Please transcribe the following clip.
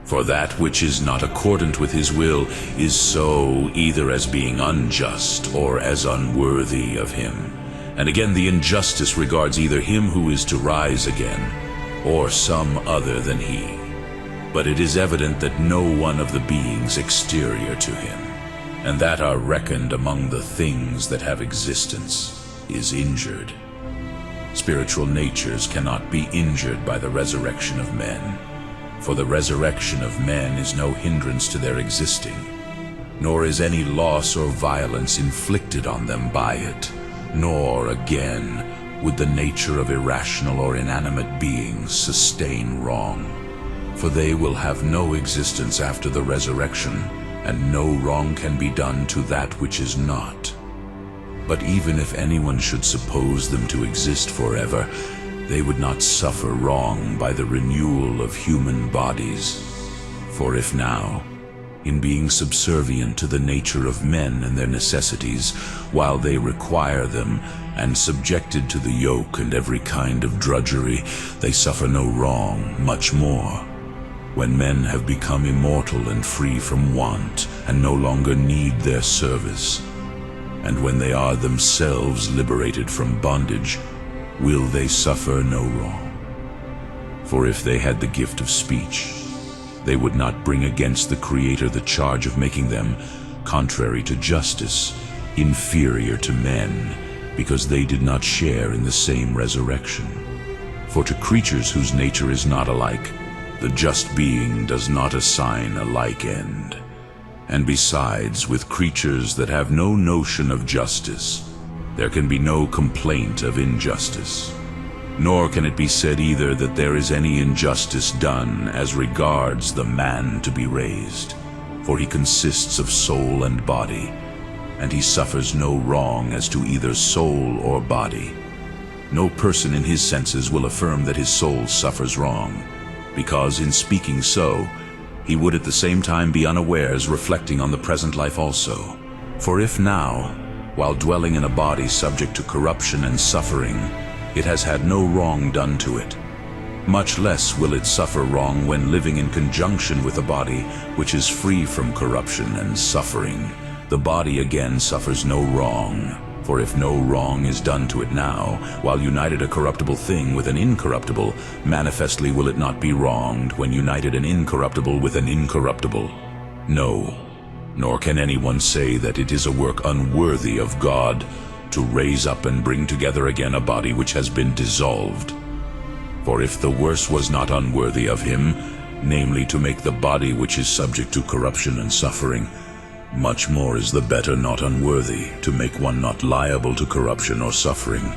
For that which is not accordant with his will is so either as being unjust or as unworthy of him. And again the injustice regards either him who is to rise again, or some other than he. But it is evident that no one of the beings exterior to him, and that are reckoned among the things that have existence, is injured. Spiritual natures cannot be injured by the resurrection of men, for the resurrection of men is no hindrance to their existing, nor is any loss or violence inflicted on them by it, nor, again, would the nature of irrational or inanimate beings sustain wrong, for they will have no existence after the resurrection, and no wrong can be done to that which is not. But even if anyone should suppose them to exist forever, they would not suffer wrong by the renewal of human bodies. For if now, in being subservient to the nature of men and their necessities, while they require them, and subjected to the yoke and every kind of drudgery, they suffer no wrong, much more, when men have become immortal and free from want, and no longer need their service, and when they are themselves liberated from bondage, will they suffer no wrong? For if they had the gift of speech, they would not bring against the Creator the charge of making them, contrary to justice, inferior to men, because they did not share in the same resurrection. For to creatures whose nature is not alike, the just being does not assign a like end. And besides, with creatures that have no notion of justice, there can be no complaint of injustice. Nor can it be said either that there is any injustice done as regards the man to be raised. For he consists of soul and body, and he suffers no wrong as to either soul or body. No person in his senses will affirm that his soul suffers wrong, because in speaking so, he would at the same time be unawares reflecting on the present life also. For if now, while dwelling in a body subject to corruption and suffering, it has had no wrong done to it, much less will it suffer wrong when living in conjunction with a body which is free from corruption and suffering. The body again suffers no wrong, for if no wrong is done to it now, while united a corruptible thing with an incorruptible, manifestly will it not be wronged when united an incorruptible with an incorruptible. No, nor can anyone say that it is a work unworthy of God to raise up and bring together again a body which has been dissolved. For if the worse was not unworthy of him, namely to make the body which is subject to corruption and suffering, much more is the better not unworthy to make one not liable to corruption or suffering.